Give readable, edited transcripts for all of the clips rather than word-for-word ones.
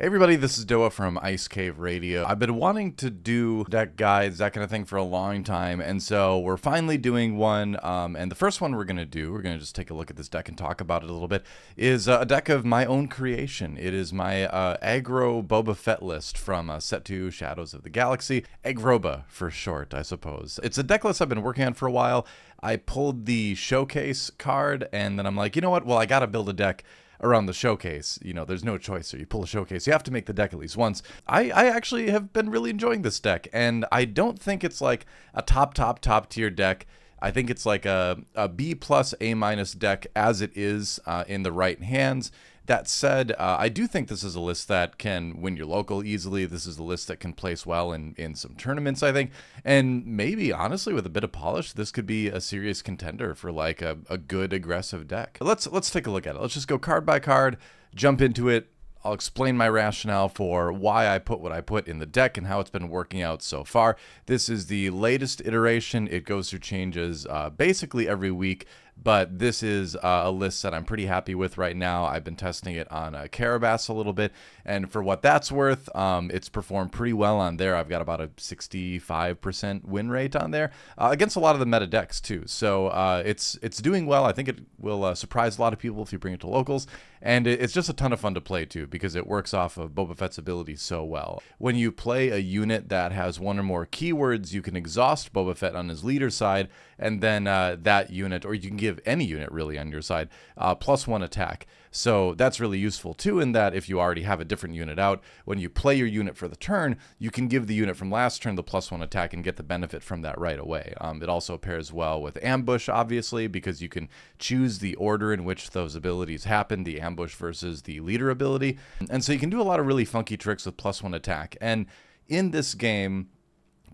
Hey everybody, this is Doa from Ice Cave Radio. I've been wanting to do deck guides, that kind of thing for a long time, and so we're finally doing one, and the first one we're going to just take a look at this deck and talk about it a little bit, is a deck of my own creation. It is my aggro Boba Fett list from Set 2 Shadows of the Galaxy, Agroba for short, I suppose. It's a deck list I've been working on for a while. I pulled the Showcase card, and then I'm like, you know what, well I gotta build a deck around the Showcase. You know, there's no choice. So you pull a Showcase, you have to make the deck at least once. I actually have been really enjoying this deck, and I don't think it's like a top tier deck. I think it's like a B plus A minus deck as it is in the right hands. That said, I do think this is a list that can win your local easily. This is a list that can place well in some tournaments, I think. And maybe, honestly, with a bit of polish, this could be a serious contender for like a good aggressive deck. Let's take a look at it. Let's just go card by card, jump into it. I'll explain my rationale for why I put what I put in the deck and how it's been working out so far. This is the latest iteration. It goes through changes basically every week, but this is a list that I'm pretty happy with right now. I've been testing it on Carabas a little bit, and for what that's worth, it's performed pretty well on there. I've got about a 65% win rate on there against a lot of the meta decks too. So it's doing well. I think it will surprise a lot of people if you bring it to locals, and it's just a ton of fun to play too because it works off of Boba Fett's ability so well. When you play a unit that has one or more keywords, you can exhaust Boba Fett on his leader side, and then that unit, or you can give any unit really on your side, +1 attack. So that's really useful too, in that if you already have a different unit out, when you play your unit for the turn, you can give the unit from last turn the +1 attack and get the benefit from that right away. It also pairs well with ambush, obviously, because you can choose the order in which those abilities happen, the ambush versus the leader ability. And so you can do a lot of really funky tricks with +1 attack. And in this game,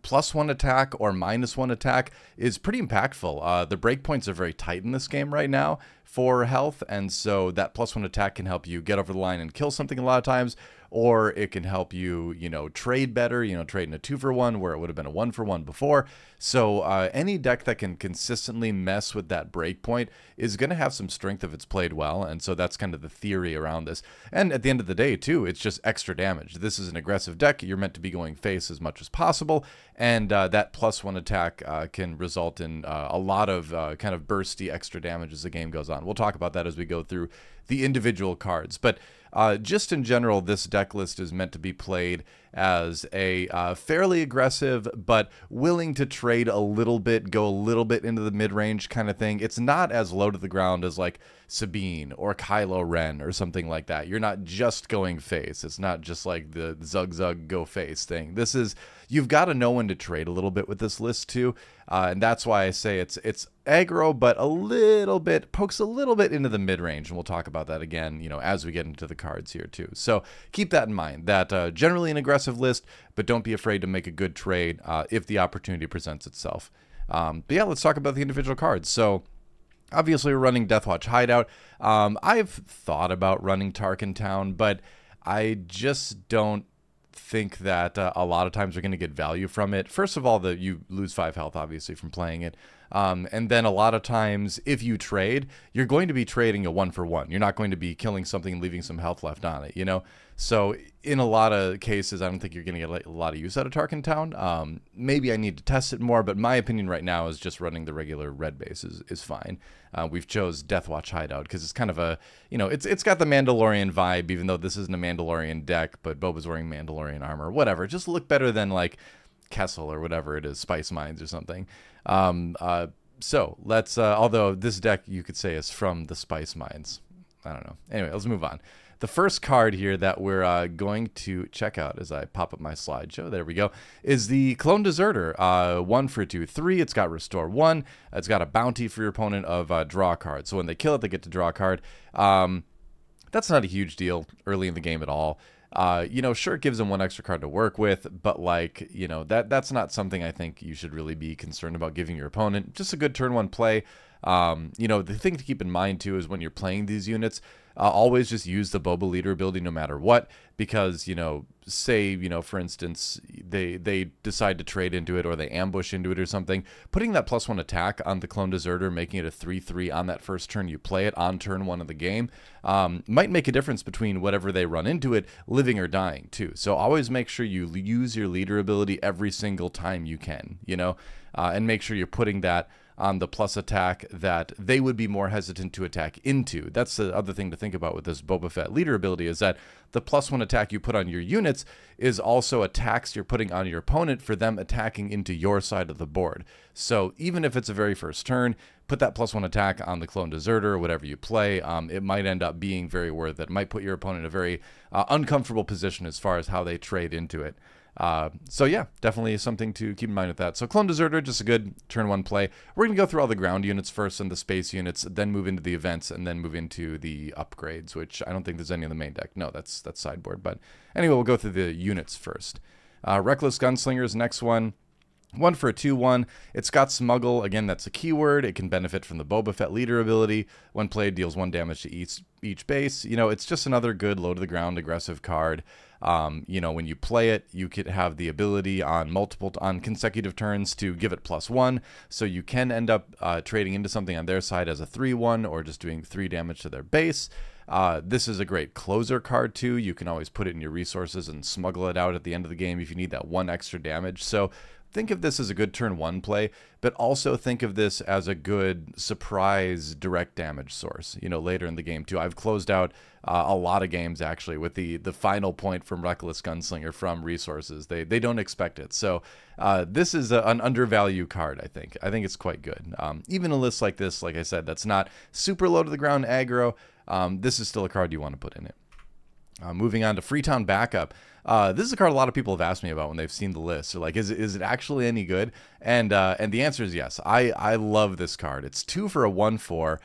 +1 attack or -1 attack is pretty impactful. The breakpoints are very tight in this game right now for health, and so that +1 attack can help you get over the line and kill something a lot of times, or it can help you, trade better, trade in a 2-for-1 where it would have been a 1-for-1 before. So any deck that can consistently mess with that breakpoint is going to have some strength if it's played well, and so that's kind of the theory around this. And at the end of the day, too, it's just extra damage. This is an aggressive deck. You're meant to be going face as much as possible, and that +1 attack can result in a lot of kind of bursty extra damage as the game goes on. We'll talk about that as we go through the individual cards. But just in general, this deck list is meant to be played as a fairly aggressive, but willing to trade a little bit, go a little bit into the mid-range kind of thing. It's not as low to the ground as like Sabine or Kylo Ren or something like that. You're not just going face. It's not just like the Zug Zug go face thing. This is, you've got to know when to trade a little bit with this list too. And that's why I say it's aggro, but a little bit, pokes a little bit into the mid-range, and we'll talk about that again, as we get into the cards here too. So keep that in mind, that generally an aggressive list, but don't be afraid to make a good trade if the opportunity presents itself. But yeah, let's talk about the individual cards. So obviously we're running Deathwatch Hideout. I've thought about running Tarkin Town, but I just don't think that a lot of times you're going to get value from it. First of all, you lose 5 health, obviously, from playing it. And then a lot of times, if you trade, you're going to be trading a 1-for-1. You're not going to be killing something and leaving some health left on it, So in a lot of cases, I don't think you're going to get a lot of use out of Tarkin Town. Maybe I need to test it more, but my opinion right now is just running the regular red base is fine. We've chose Deathwatch Hideout because it's kind of a, it's got the Mandalorian vibe, even though this isn't a Mandalorian deck, but Boba's wearing Mandalorian armor, whatever. Just look better than like Kessel or whatever it is, Spice Mines or something. So let's, although this deck you could say is from the Spice Mines. I don't know. Anyway, let's move on. The first card here that we're going to check out as I pop up my slideshow, there we go, is the Clone Deserter. 1 for 2, 3. It's got Restore 1. It's got a bounty for your opponent of draw a card. So when they kill it, they get to draw a card. That's not a huge deal early in the game at all. Sure, it gives them 1 extra card to work with, but like, that's not something I think you should really be concerned about giving your opponent. Just a good turn 1 play. The thing to keep in mind too is when you're playing these units, always just use the Boba leader ability no matter what, because, say, for instance, they decide to trade into it or they ambush into it or something, putting that +1 attack on the Clone Deserter, making it a 3/3 on that first turn you play it on turn 1 of the game, might make a difference between whatever they run into it living living or dying too. So always make sure you use your leader ability every single time you can, you know, and make sure you're putting that on the plus attack that they would be more hesitant to attack into. That's the other thing to think about with this Boba Fett leader ability, is that the +1 attack you put on your units is also attacks you're putting on your opponent for them attacking into your side of the board. So even if it's a very first turn, put that +1 attack on the clone deserter or whatever you play. It might end up being very worth it. It might put your opponent in a very uncomfortable position as far as how they trade into it. So yeah, definitely something to keep in mind with that. So Clone Deserter, just a good turn 1 play. We're going to go through all the ground units first and the space units, then move into the events, and then move into the upgrades, which I don't think there's any on the main deck. No, that's sideboard. But anyway, we'll go through the units first. Reckless Gunslinger is next one. 1 for a 2/1. It's got Smuggle. Again, that's a keyword. It can benefit from the Boba Fett leader ability. When played, deals 1 damage to each base. You know, it's just another good low to the ground aggressive card. You know, when you play it, you could have the ability on consecutive turns to give it +1. So you can end up trading into something on their side as a 3/1 or just doing 3 damage to their base. This is a great closer card too. You can always put it in your resources and smuggle it out at the end of the game if you need that 1 extra damage. So think of this as a good turn 1 play, but also think of this as a good surprise direct damage source, you know, later in the game too. I've closed out a lot of games actually with the final point from Reckless Gunslinger from resources. They don't expect it. So this is an undervalued card, I think. I think it's quite good. Even a list like this, like I said, that's not super low to the ground aggro, this is still a card you want to put in it. Moving on to Freetown Backup. This is a card a lot of people have asked me about when they've seen the list. They're like, is it actually any good? And the answer is yes. I love this card. It's 2 for a 1/4.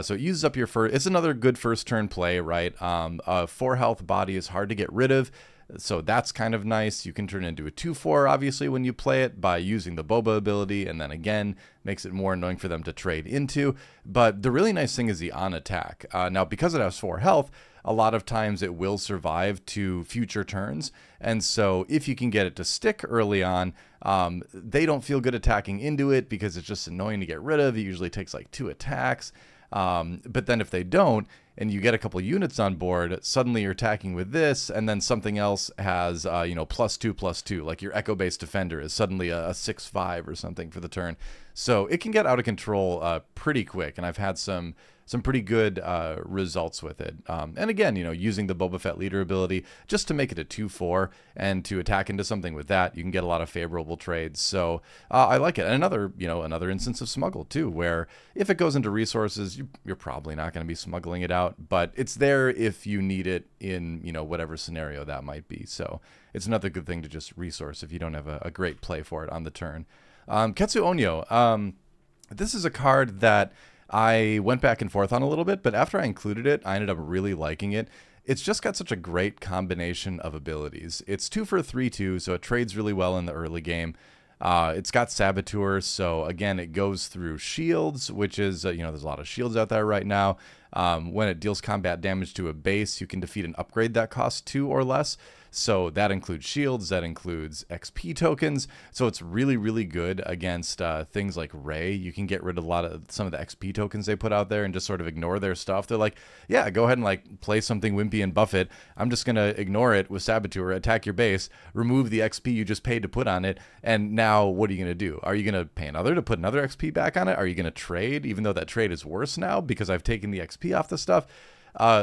So it uses up your first. It's another good first turn play, right? 4 health body is hard to get rid of. So that's kind of nice. You can turn it into a 2/4, obviously, when you play it by using the Boba ability, and then again, makes it more annoying for them to trade into. But the really nice thing is the on attack. Now, because it has 4 health, a lot of times it will survive to future turns. And so if you can get it to stick early on, they don't feel good attacking into it because it's just annoying to get rid of. It usually takes like 2 attacks. But then if they don't, and you get a couple units on board, suddenly you're attacking with this, and then something else has, you know, +2/+2, like your Echo-based Defender is suddenly a 6/5 or something for the turn. So it can get out of control pretty quick, and I've had some pretty good results with it. And again, you know, using the Boba Fett leader ability just to make it a 2/4 and to attack into something with that, you can get a lot of favorable trades. So I like it. And another instance of smuggle too, where if it goes into resources, you're probably not going to be smuggling it out, but it's there if you need it in, you know, whatever scenario that might be. So it's another good thing to just resource if you don't have a great play for it on the turn. Ketsu Onyo. This is a card that I went back and forth on a little bit, but after I included it, I ended up really liking it. It's just got such a great combination of abilities. It's 2 for a 3/2, so it trades really well in the early game. It's got Saboteur, so again, it goes through shields, which is, you know, there's a lot of shields out there right now. When it deals combat damage to a base, you can defeat an upgrade that costs 2 or less. So that includes shields, that includes XP tokens. So it's really, really good against things like Rey. You can get rid of some of the XP tokens they put out there and just sort of ignore their stuff. They're like, yeah, go ahead and like play something wimpy and buff it. I'm just going to ignore it with Saboteur, attack your base, remove the XP you just paid to put on it. And now what are you going to do? Are you going to pay another to put another XP back on it? Are you going to trade, even though that trade is worse now because I've taken the XP off the stuff?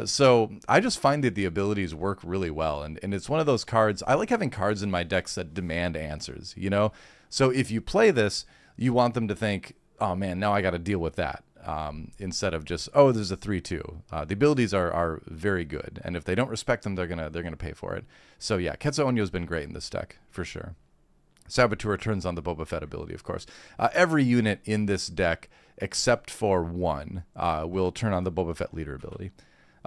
So I just find that the abilities work really well, and it's one of those cards. I like having cards in my decks that demand answers, you know? So if you play this, you want them to think, oh man, now I got to deal with that, instead of just, oh, there's a 3/2. The abilities are very good, and if they don't respect them, they're gonna pay for it. So yeah, Ketsu Onyo's been great in this deck, for sure. Saboteur turns on the Boba Fett ability, of course. Every unit in this deck, except for 1, will turn on the Boba Fett leader ability.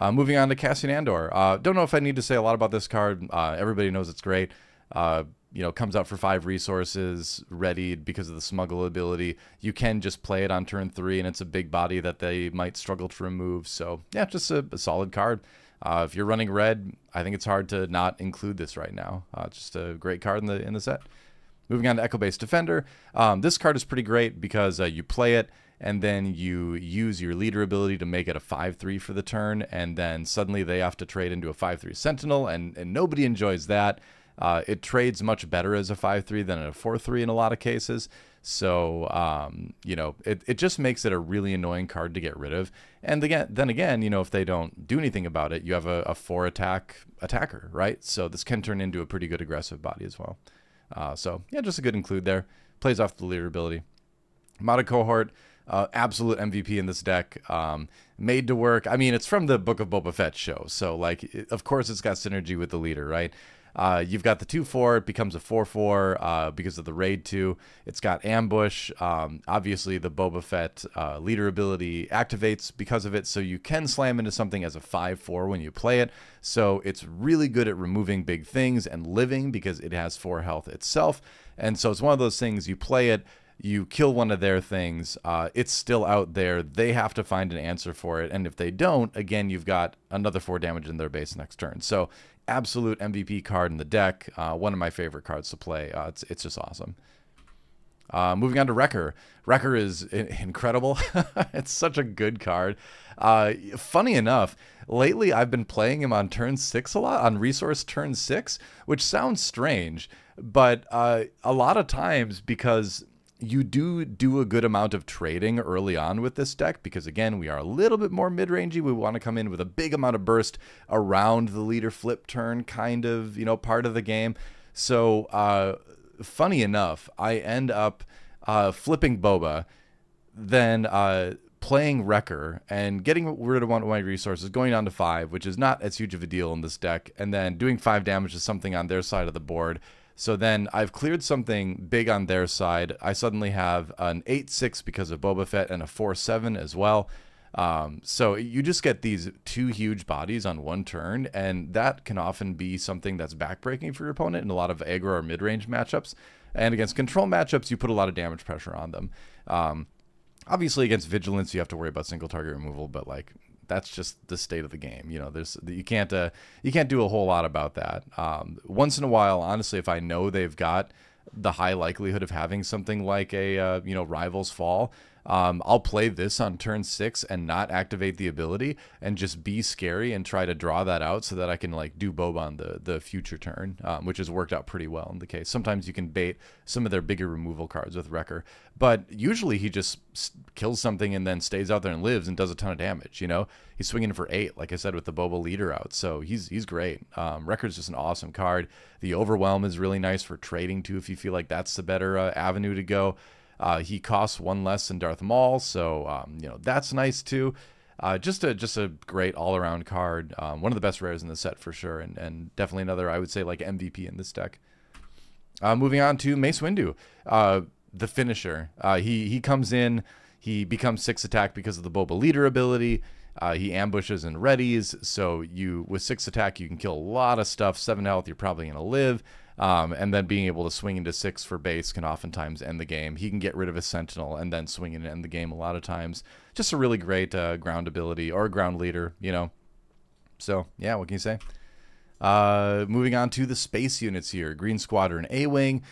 Moving on to Cassian Andor. Don't know if I need to say a lot about this card. Everybody knows it's great. You know, comes out for 5 resources, readied because of the smuggle ability. You can just play it on turn 3, and it's a big body that they might struggle to remove. So yeah, just a solid card. If you're running red, I think it's hard to not include this right now. It's just a great card in the set. Moving on to Echo-based Defender. This card is pretty great because you play it, and then you use your leader ability to make it a 5/3 for the turn, and then suddenly they have to trade into a 5/3 Sentinel, and nobody enjoys that. It trades much better as a 5/3 than a 4/3 in a lot of cases. So, you know, it just makes it a really annoying card to get rid of. And then again, you know, if they don't do anything about it, you have a 4 attacker, right? So this can turn into a pretty good aggressive body as well. So, yeah, just a good include there. Plays off the leader ability. Modded Cohort, absolute MVP in this deck. Made to work. I mean, it's from the Book of Boba Fett show. So, like, of course it's got synergy with the leader, right? You've got the 2/4, it becomes a 4/4 because of the raid 2. It's got ambush. Obviously, the Boba Fett leader ability activates because of it, so you can slam into something as a 5/4 when you play it. So it's really good at removing big things and living because it has 4 health itself. And so it's one of those things, you play it, you kill one of their things, it's still out there. They have to find an answer for it. And if they don't, again, you've got another 4 damage in their base next turn. So absolute MVP card in the deck. One of my favorite cards to play. It's just awesome. Moving on to Wrecker. Wrecker is incredible. It's such a good card. Funny enough, lately I've been playing him on turn 6 a lot, on resource turn 6, which sounds strange, but a lot of times, because you do a good amount of trading early on with this deck, because again, we are a little bit more mid-rangey. We want to come in with a big amount of burst around the leader flip turn kind of, you know, part of the game. So funny enough, I end up flipping Boba, then playing Wrecker and getting rid of one of my resources, going down to 5, which is not as huge of a deal in this deck, and then doing 5 damage to something on their side of the board. So then I've cleared something big on their side. I suddenly have an 8/6 because of Boba Fett and a 4/7 as well. So you just get these 2 huge bodies on one turn, and that can often be something that's backbreaking for your opponent in a lot of aggro or mid-range matchups. And against control matchups, you put a lot of damage pressure on them. Obviously, against Vigilance, you have to worry about single target removal, but like, that's just the state of the game. You know, you can't do a whole lot about that. Once in a while, honestly, if I know they've got the high likelihood of having something like a you know, Rivals Fall, I'll play this on turn 6 and not activate the ability and just be scary and try to draw that out so that I can like do Boba on the future turn, which has worked out pretty well in the case. Sometimes you can bait some of their bigger removal cards with Wrecker, but usually he just kills something and then stays out there and lives and does a ton of damage. You know, he's swinging for 8, like I said, with the Boba leader out, so he's great. Wrecker's just an awesome card. The Overwhelm is really nice for trading too if you feel like that's the better avenue to go. He costs 1 less than Darth Maul, so you know, that's nice too. Just a great all-around card. One of the best rares in the set for sure, and definitely another, I would say, like MVP in this deck. Moving on to Mace Windu, the finisher. He comes in, he becomes 6 attack because of the Boba leader ability. He ambushes and readies, so with 6 attack you can kill a lot of stuff. 7 health, you're probably gonna live. And then being able to swing into 6 for base can oftentimes end the game. He can get rid of his Sentinel and then swing in and end the game a lot of times. Just a really great ground ability, or ground leader, you know. So, yeah, what can you say? Moving on to the space units here. Green Squadron A-Wing.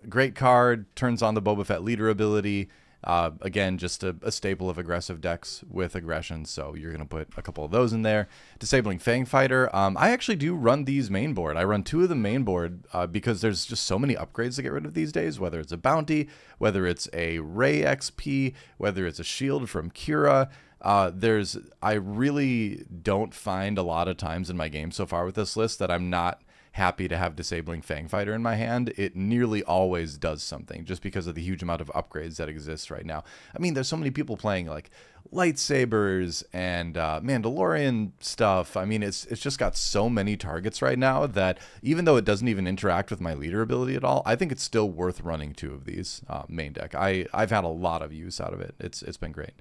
Great card. Turns on the Boba Fett leader ability. Again, just a staple of aggressive decks with aggression, so you're going to put a couple of those in there. Disabling Fang Fighter. I actually do run these main board. I run 2 of the main board because there's just so many upgrades to get rid of these days, whether it's a bounty, whether it's a Ray XP, whether it's a shield from Kira. I really don't find a lot of times in my game so far with this list that I'm not happy to have Disabling Fang Fighter in my hand. It nearly always does something just because of the huge amount of upgrades that exist right now. I mean, there's so many people playing like lightsabers and Mandalorian stuff. I mean, it's just got so many targets right now that even though it doesn't even interact with my leader ability at all, I think it's still worth running 2 of these main deck. I've had a lot of use out of it. It's been great.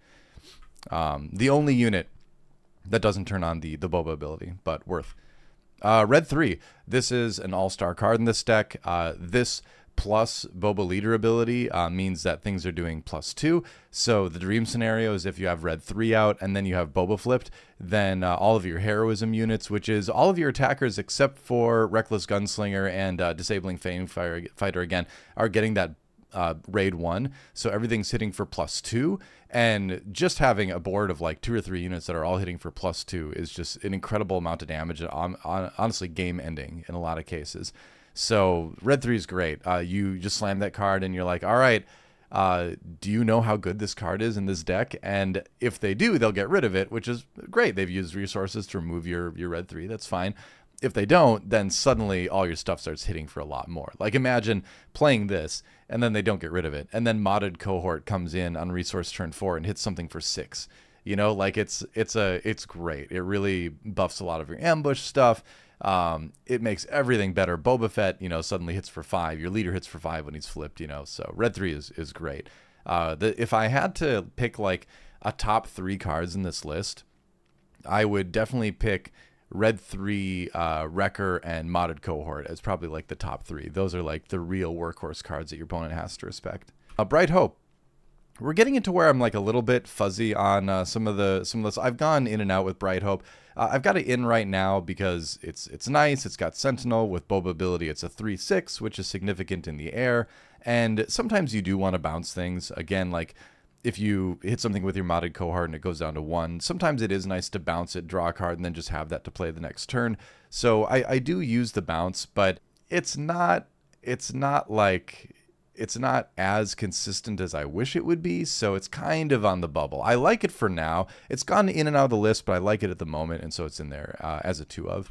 The only unit that doesn't turn on the Boba ability, but worth. Red 3. This is an all-star card in this deck. This plus Boba leader ability means that things are doing +2. So the dream scenario is if you have Red 3 out and then you have Boba flipped, then all of your heroism units, which is all of your attackers except for Reckless Gunslinger and Disabling Fang Fighter again, are getting that raid 1, so everything's hitting for +2, and just having a board of like 2 or 3 units that are all hitting for +2 is just an incredible amount of damage, and honestly game ending in a lot of cases. So red 3 is great. You just slam that card and you're like, all right, do you know how good this card is in this deck? And if they do, they'll get rid of it, which is great. They've used resources to remove your red 3. That's fine. If they don't, then suddenly all your stuff starts hitting for a lot more. Like imagine playing this and then they don't get rid of it, and then Modded Cohort comes in on resource turn 4 and hits something for 6. You know, like it's great. It really buffs a lot of your ambush stuff. It makes everything better. Boba Fett, you know, suddenly hits for 5. Your leader hits for 5 when he's flipped, you know. So red 3 is great. If I had to pick like a top 3 cards in this list, I would definitely pick red 3, Wrecker, and Modded Cohort as probably like the top 3. Those are like the real workhorse cards that your opponent has to respect. Bright Hope. We're getting into where I'm like a little bit fuzzy on some of this. I've gone in and out with Bright Hope. I've got it in right now because it's nice. It's got Sentinel with Boba ability. It's a 3/6, which is significant in the air. And sometimes you do want to bounce things. Again, like if you hit something with your Modded Cohort and it goes down to 1, sometimes it is nice to bounce it, draw a card, and then just have that to play the next turn. So I do use the bounce, but it's not as consistent as I wish it would be, so it's kind of on the bubble. I like it for now. It's gone in and out of the list, but I like it at the moment, and so it's in there as a 2 of.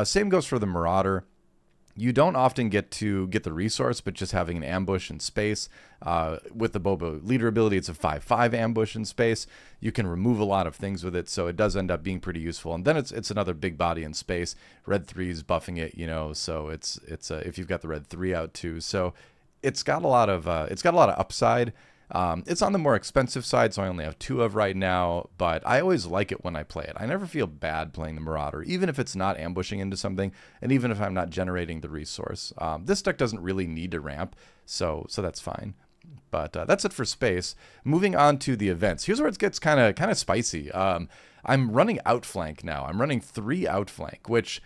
Same goes for the Marauder. You don't often get to get the resource, but just having an ambush in space. With the Boba leader ability, it's a 5/5 ambush in space. You can remove a lot of things with it, so it does end up being pretty useful. And then it's another big body in space. Red 3 is buffing it, you know, so it's if you've got the red 3 out too. So it's got a lot of upside. It's on the more expensive side, so I only have 2 of right now, but I always like it when I play it. I never feel bad playing the Marauder, even if it's not ambushing into something, and even if I'm not generating the resource. This deck doesn't really need to ramp, so that's fine. But that's it for space. Moving on to the events. Here's where it gets kind of spicy. I'm running Outflank now. I'm running 3 Outflank, which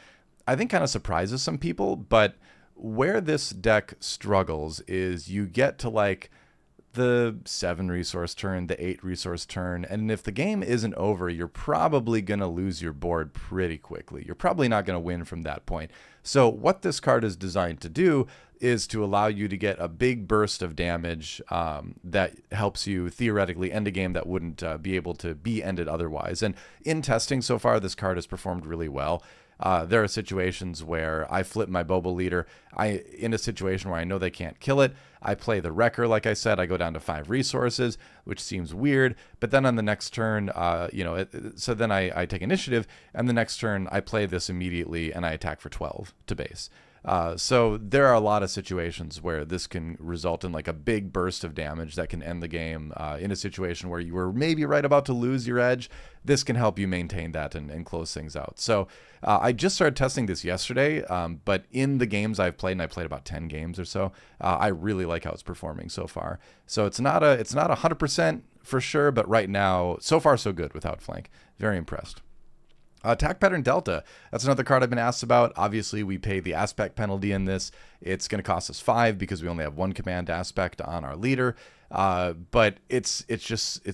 I think kind of surprises some people, but where this deck struggles is you get to like the 7 resource turn, the 8 resource turn, and if the game isn't over, you're probably going to lose your board pretty quickly. You're probably not going to win from that point. So what this card is designed to do is to allow you to get a big burst of damage that helps you theoretically end a game that wouldn't be able to be ended otherwise. And in testing so far, this card has performed really well. There are situations where I flip my Boba leader. In a situation where I know they can't kill it, I play the Wrecker. Like I said, I go down to 5 resources, which seems weird. But then on the next turn, so then I take initiative, and the next turn I play this immediately and I attack for 12 to base. So there are a lot of situations where this can result in like a big burst of damage that can end the game. In a situation where you were maybe right about to lose your edge, this can help you maintain that and close things out. So I just started testing this yesterday, but in the games I've played, and I played about 10 games or so, I really like how it's performing so far. So it's not 100% for sure, but right now, so far so good with Outflank. Very impressed. Attack Pattern Delta. That's another card I've been asked about. Obviously, we pay the aspect penalty in this. It's going to cost us 5 because we only have 1 command aspect on our leader. But it's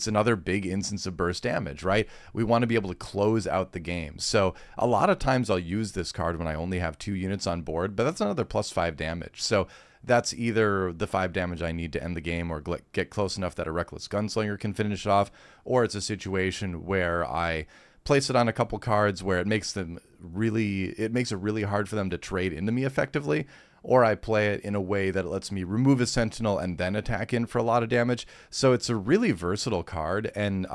another big instance of burst damage, right? We want to be able to close out the game. So a lot of times I'll use this card when I only have 2 units on board, but that's another +5 damage. So that's either the 5 damage I need to end the game or get close enough that a Reckless Gunslinger can finish it off, or it's a situation where I place it on a couple cards where it makes it really hard for them to trade into me effectively, or I play it in a way that it lets me remove a Sentinel and then attack in for a lot of damage. So it's a really versatile card, and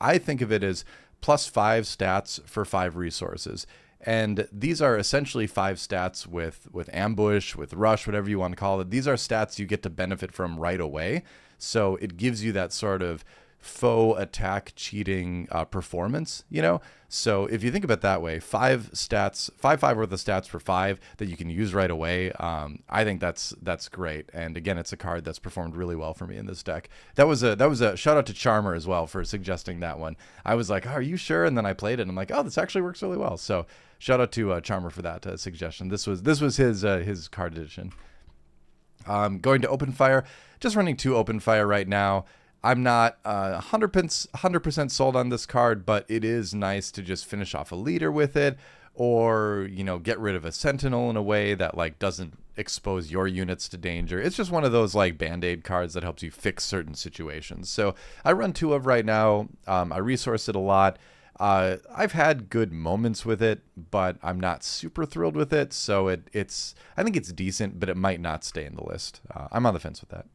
I think of it as +5 stats for 5 resources. And these are essentially 5 stats with ambush, with rush, whatever you want to call it. These are stats you get to benefit from right away. So it gives you that sort of faux attack cheating performance, you know? So if you think of it that way, 5 stats, 5/5 worth of stats for 5 that you can use right away, I think that's great. And again, it's a card that's performed really well for me in this deck. That was a shout out to Charmer as well for suggesting that one. I was like, oh, are you sure? And then I played it and I'm like, oh, this actually works really well. So shout out to Charmer for that suggestion. This was his card edition. Going to open fire, just running 2 open fire right now. I'm not 100% sold on this card, but it is nice to just finish off a leader with it, or, you know, get rid of a sentinel in a way that like doesn't expose your units to danger. It's just one of those like band-aid cards that helps you fix certain situations. So I run 2 of right now. I resource it a lot. I've had good moments with it, but I'm not super thrilled with it. So I think it's decent, but it might not stay in the list. I'm on the fence with that.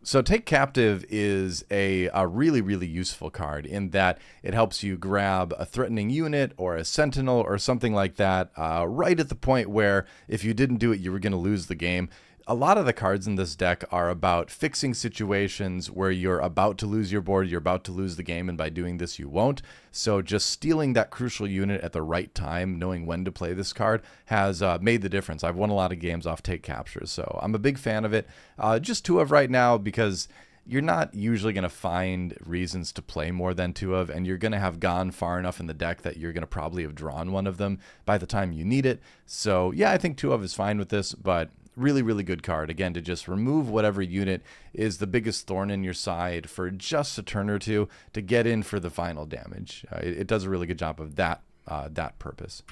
So Take Captive is a really, really useful card in that it helps you grab a threatening unit or a sentinel or something like that right at the point where if you didn't do it, you were going to lose the game. A lot of the cards in this deck are about fixing situations where you're about to lose your board, you're about to lose the game, and by doing this you won't. So just stealing that crucial unit at the right time, knowing when to play this card, has made the difference. I've won a lot of games off Take Captures, so I'm a big fan of it. Just 2 of right now because you're not usually going to find reasons to play more than 2 of, and you're going to have gone far enough in the deck that you're going to probably have drawn one of them by the time you need it. So yeah, I think 2 of is fine with this, but really, really good card. Again, to just remove whatever unit is the biggest thorn in your side for just a turn or 2 to get in for the final damage. It does a really good job of that purpose.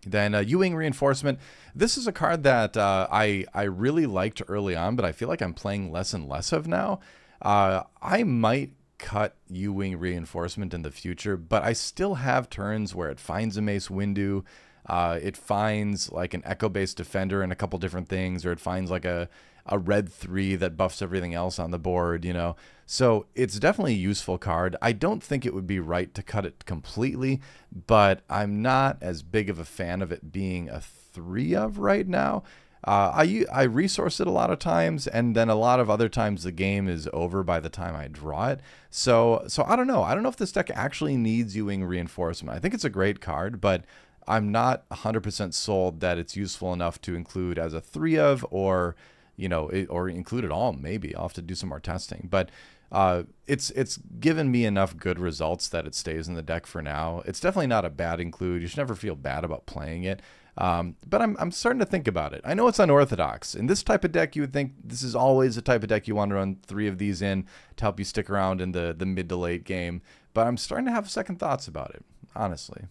Then U-Wing Reinforcement. This is a card that I really liked early on, but I feel like I'm playing less and less of now. I might cut U-Wing Reinforcement in the future, but I still have turns where it finds a Mace Windu. It finds like an Echo-based defender and a couple different things, or it finds like a red 3 that buffs everything else on the board, you know. So it's definitely a useful card. I don't think it would be right to cut it completely, but I'm not as big of a fan of it being a 3 of right now. I resource it a lot of times, and then a lot of other times the game is over by the time I draw it. So I don't know. I don't know if this deck actually needs U-Wing Reinforcement. I think it's a great card, but I'm not 100% sold that it's useful enough to include as a 3 of, or, you know, or include it all. Maybe I'll have to do some more testing, but it's given me enough good results that it stays in the deck for now. It's definitely not a bad include. You should never feel bad about playing it. But I'm starting to think about it. I know it's unorthodox. In this type of deck, you would think this is always the type of deck you want to run 3 of these in to help you stick around in the mid to late game. But I'm starting to have second thoughts about it, honestly.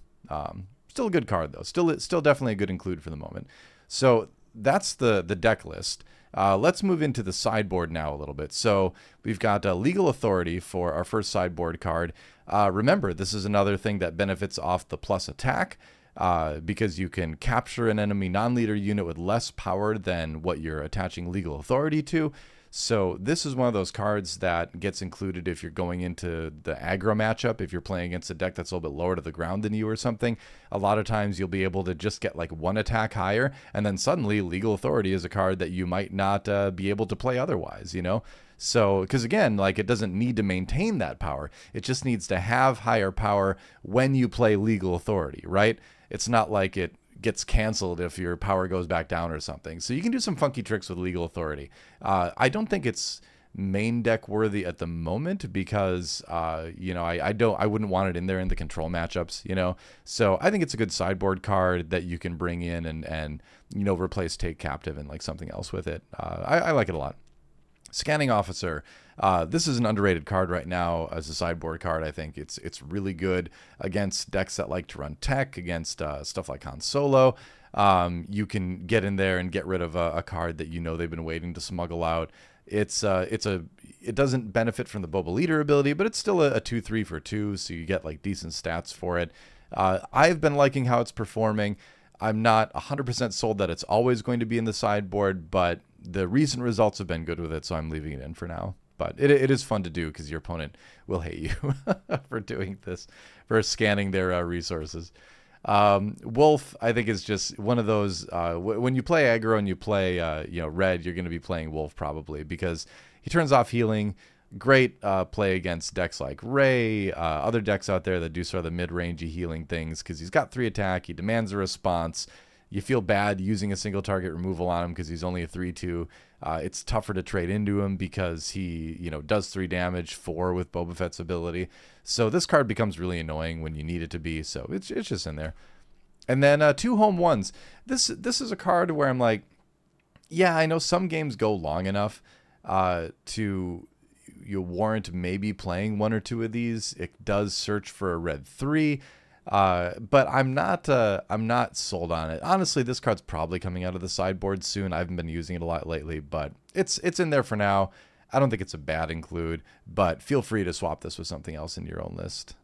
Still a good card, though. Still definitely a good include for the moment. So that's the deck list. Let's move into the sideboard now a little bit. So we've got Legal Authority for our first sideboard card. Remember, this is another thing that benefits off the plus attack, because you can capture an enemy non-leader unit with less power than what you're attaching Legal Authority to. So this is one of those cards that gets included if you're going into the aggro matchup, if you're playing against a deck that's a little bit lower to the ground than you or something. A lot of times you'll be able to just get like 1 attack higher, and then suddenly Legal Authority is a card that you might not be able to play otherwise, you know? So, because again, like, it doesn't need to maintain that power. It just needs to have higher power when you play Legal Authority, right? It's not like it gets canceled if your power goes back down or something. So you can do some funky tricks with Legal Authority. I don't think it's main deck worthy at the moment because you know, I wouldn't want it in there in the control matchups, you know. So I think it's a good sideboard card that you can bring in and you know, replace Take Captive and like something else with it. I like it a lot. Scanning Officer. This is an underrated card right now as a sideboard card. I think it's really good against decks that like to run tech, against stuff like Han Solo. You can get in there and get rid of a card that you know they've been waiting to smuggle out. It doesn't benefit from the Boba Leader ability, but it's still a 2/3 for 2, so you get like decent stats for it. I've been liking how it's performing. I'm not 100% sold that it's always going to be in the sideboard, but the recent results have been good with it, so I'm leaving it in for now. But it is fun to do because your opponent will hate you for doing this, for scanning their resources. Wolf, I think, is just one of those, when you play aggro and you play you know, red, you're going to be playing Wolf probably because he turns off healing. Great play against decks like Rey, other decks out there that do sort of the mid-rangey healing things because he's got 3 attack, he demands a response. You feel bad using a single target removal on him because he's only a 3/2. It's tougher to trade into him because he, you know, does 3 damage, 4 with Boba Fett's ability. So this card becomes really annoying when you need it to be. So it's just in there. And then 2 home ones. This is a card where I'm like, Yeah, I know some games go long enough to you warrant maybe playing one or two of these. It does search for a red 3, but I'm not sold on it. Honestly, this card's probably coming out of the sideboard soon. I haven't been using it a lot lately, but it's in there for now. I don't think it's a bad include, but feel free to swap this with something else in your own list.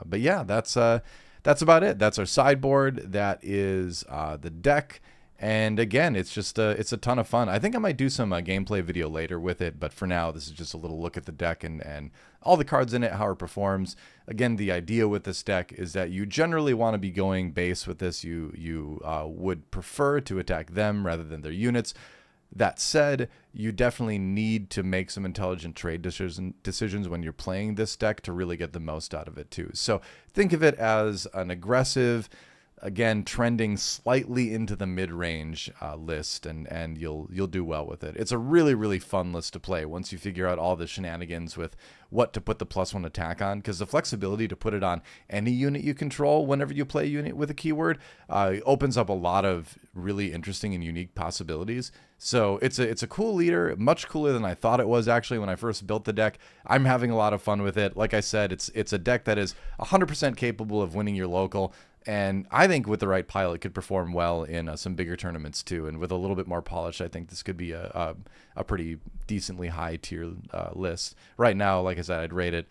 But yeah, that's about it. That's our sideboard. That is the deck. And again, it's just it's a ton of fun. I think I might do some gameplay video later with it, but for now, this is just a little look at the deck and all the cards in it, how it performs. Again, the idea with this deck is that you generally want to be going base with this. You would prefer to attack them rather than their units. That said, you definitely need to make some intelligent trade decisions when you're playing this deck to really get the most out of it too. So think of it as an aggressive, again, trending slightly into the mid-range list, and you'll do well with it. It's a really, really fun list to play once you figure out all the shenanigans with what to put the +1 attack on, because the flexibility to put it on any unit you control whenever you play a unit with a keyword opens up a lot of really interesting and unique possibilities. So it's a cool leader, much cooler than I thought it was actually when I first built the deck. I'm having a lot of fun with it. Like I said, it's a deck that is 100% capable of winning your local. And I think with the right pile, it could perform well in some bigger tournaments too. And with a little bit more polish, I think this could be a pretty decently high tier list. Right now, like I said, I'd rate it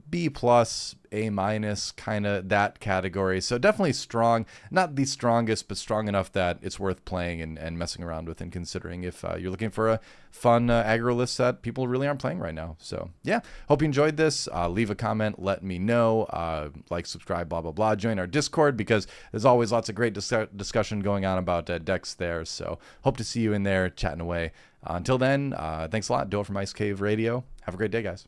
B+, A-, kind of that category. So definitely strong, not the strongest, but strong enough that it's worth playing and messing around with and considering if you're looking for a fun aggro list that people really aren't playing right now. So yeah, hope you enjoyed this. Leave a comment, let me know, like, subscribe, blah, blah, blah. Join our Discord because there's always lots of great discussion going on about decks there. So hope to see you in there chatting away. Until then, thanks a lot. Do it from Ice Cave Radio. Have a great day, guys.